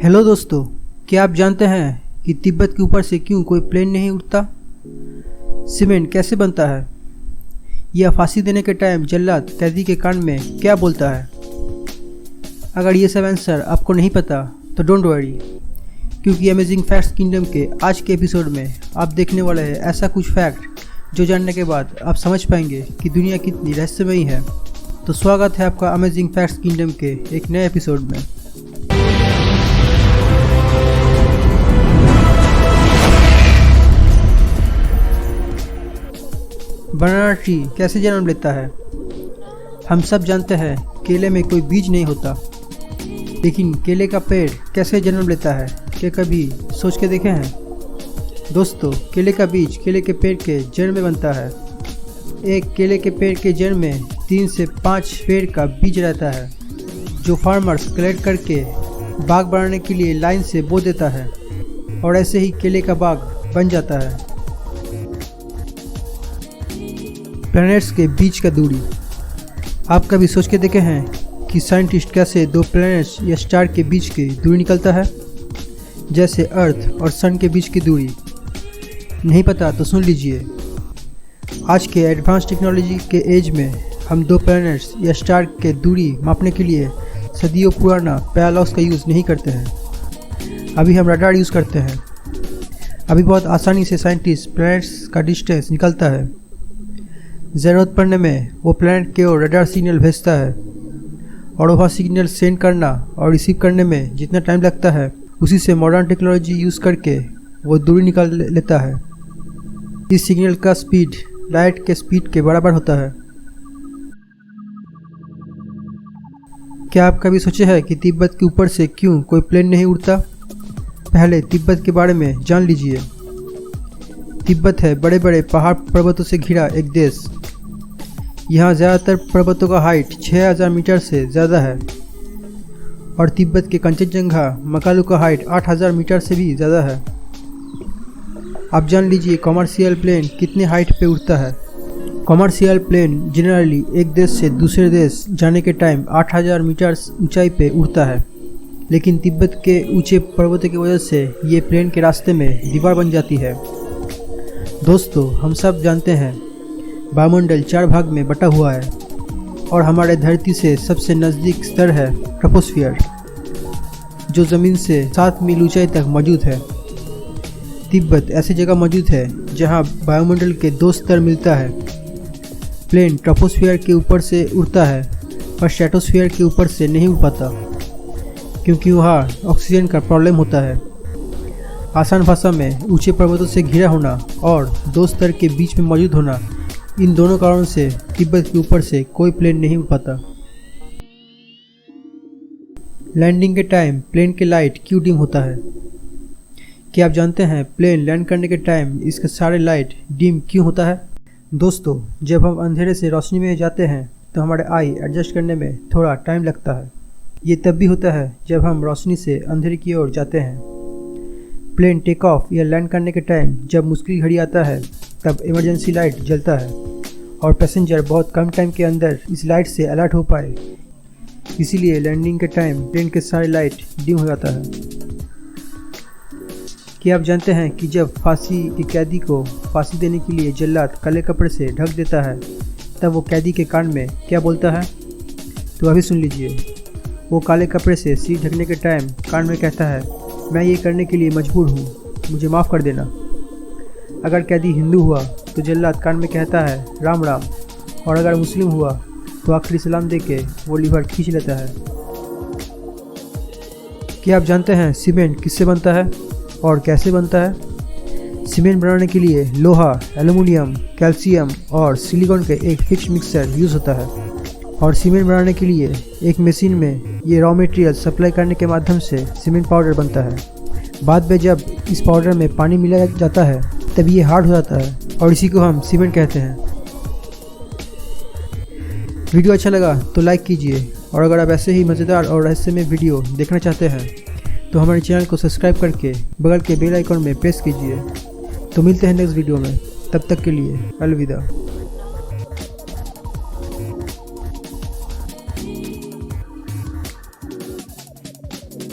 Hello दोस्तों, क्या आप जानते हैं कि तिब्बत के ऊपर से क्यों कोई प्लेन नहीं उड़ता? सीमेंट कैसे बनता है? या फांसी देने के टाइम जल्लाद कैदी के कान में क्या बोलता है? अगर ये सब आंसर आपको नहीं पता तो डोंट वरी, क्योंकि अमेजिंग फैक्ट्स किंगडम के आज के एपिसोड में आप देखने वाले हैं ऐसा कुछ फैक्ट जो जानने के बाद आप समझ पाएंगे कि दुनिया कितनी रहस्यमयी है। तो स्वागत है आपका अमेजिंग फैक्ट्स किंगडम के एक नए एपिसोड में। बनाना ट्री कैसे जन्म लेता है? हम सब जानते हैं केले में कोई बीज नहीं होता, लेकिन केले का पेड़ कैसे जन्म लेता है, क्या कभी सोच के देखे हैं? दोस्तों, केले का बीज केले के पेड़ के जड़ में बनता है। एक केले के पेड़ के जड़ में 3 से 5 पेड़ का बीज रहता है, जो फार्मर्स कलेक्ट करके बाग बनाने के लिए लाइन से बो देता है और ऐसे ही केले का बाग बन जाता है। प्लैनेट्स के बीच का दूरी। आप कभी सोच के देखे हैं कि साइंटिस्ट कैसे दो प्लैनेट्स या स्टार के बीच की दूरी निकलता है, जैसे अर्थ और सन के बीच की दूरी? नहीं पता तो सुन लीजिए। आज के एडवांस टेक्नोलॉजी के एज में हम दो प्लैनेट्स या स्टार के दूरी मापने के लिए सदियों पुराना पैरालॉक्स का यूज़ नहीं करते हैं। अभी हम रडार यूज़ करते हैं। अभी बहुत आसानी से साइंटिस्ट प्लैनेट्स का डिस्टेंस निकलता है। ज़रूरत पड़ने में वो प्लैनेट के ओर रडार सिग्नल भेजता है और वह सिग्नल सेंड करना और रिसीव करने में जितना टाइम लगता है, उसी से मॉडर्न टेक्नोलॉजी यूज़ करके वो दूरी निकाल लेता है। इस सिग्नल का स्पीड लाइट के स्पीड के बराबर होता है। क्या आप कभी सोचे हैं कि तिब्बत के ऊपर से क्यों कोई प्लेन नहीं उड़ता? पहले तिब्बत के बारे में जान लीजिए। तिब्बत है बड़े बड़े पहाड़ पर्वतों से घिरा एक देश। यहाँ ज़्यादातर पर्वतों का हाइट 6000 मीटर से ज़्यादा है और तिब्बत के कंचनजंगा मकालू का हाइट 8000 मीटर से भी ज़्यादा है। आप जान लीजिए कॉमर्शियल प्लेन कितने हाइट पे उड़ता है। कॉमर्शियल प्लेन जनरली एक देश से दूसरे देश जाने के टाइम 8000 मीटर ऊंचाई पे उड़ता है, लेकिन तिब्बत के ऊंचे पर्वतों की वजह से ये प्लेन के रास्ते में दीवार बन जाती है। दोस्तों, हम सब जानते हैं वायुमंडल 4 भाग में बटा हुआ है और हमारे धरती से सबसे नज़दीक स्तर है ट्रोपोस्फियर, जो ज़मीन से 7 मील ऊंचाई तक मौजूद है। तिब्बत ऐसी जगह मौजूद है जहां वायुमंडल के 2 स्तर मिलता है। प्लेन ट्रोपोस्फियर के ऊपर से उड़ता है पर स्ट्रेटोस्फियर के ऊपर से नहीं उड़ पाता, क्योंकि वहाँ ऑक्सीजन का प्रॉब्लम होता है। आसान भाषा में ऊंचे पर्वतों से घिरा होना और 2 स्तर के बीच में मौजूद होना, इन दोनों कारणों से तिब्बत के ऊपर से कोई प्लेन नहीं उड़ पाता। लैंडिंग के टाइम प्लेन के लाइट क्यों डिम होता है? क्या आप जानते हैं प्लेन लैंड करने के टाइम इसके सारे लाइट डिम क्यों होता है? दोस्तों, जब हम अंधेरे से रोशनी में जाते हैं तो हमारे आई एडजस्ट करने में थोड़ा टाइम लगता है। ये तब भी होता है जब हम रोशनी से अंधेरे की ओर जाते हैं। प्लेन टेक ऑफ या लैंड करने के टाइम जब मुश्किल घड़ी आता है, तब इमरजेंसी लाइट जलता है और पैसेंजर बहुत कम टाइम के अंदर इस लाइट से अलर्ट हो पाए। इसीलिए लैंडिंग के टाइम प्लेन के सारे लाइट डिम हो जाता है। क्या आप जानते हैं कि जब फांसी के कैदी को फांसी देने के लिए जल्लाद काले कपड़े से ढक देता है, तब वो कैदी के कान में क्या बोलता है? तो अभी सुन लीजिए। वो काले कपड़े से सिर ढकने के टाइम कान में कहता है, मैं ये करने के लिए मजबूर हूँ, मुझे माफ़ कर देना। अगर कैदी हिंदू हुआ तो जल्लाद कान में कहता है, राम राम। और अगर मुस्लिम हुआ तो आखिरी सलाम देके वो लीवर खींच लेता है। क्या आप जानते हैं सीमेंट किससे बनता है और कैसे बनता है? सीमेंट बनाने के लिए लोहा, एल्युमिनियम, कैल्शियम और सिलिकॉन के एक फिक्स मिक्सचर यूज़ होता है और सीमेंट बनाने के लिए एक मशीन में ये रॉ मटेरियल सप्लाई करने के माध्यम से सीमेंट पाउडर बनता है। बाद में जब इस पाउडर में पानी मिलाया जाता है तब ये हार्ड हो जाता है और इसी को हम सीमेंट कहते हैं। वीडियो अच्छा लगा तो लाइक कीजिए और अगर आप ऐसे ही मज़ेदार और रहस्यमय वीडियो देखना चाहते हैं तो हमारे चैनल को सब्सक्राइब करके बगल के बेल आइकन में प्रेस कीजिए। तो मिलते हैं नेक्स्ट वीडियो में, तब तक के लिए अलविदा।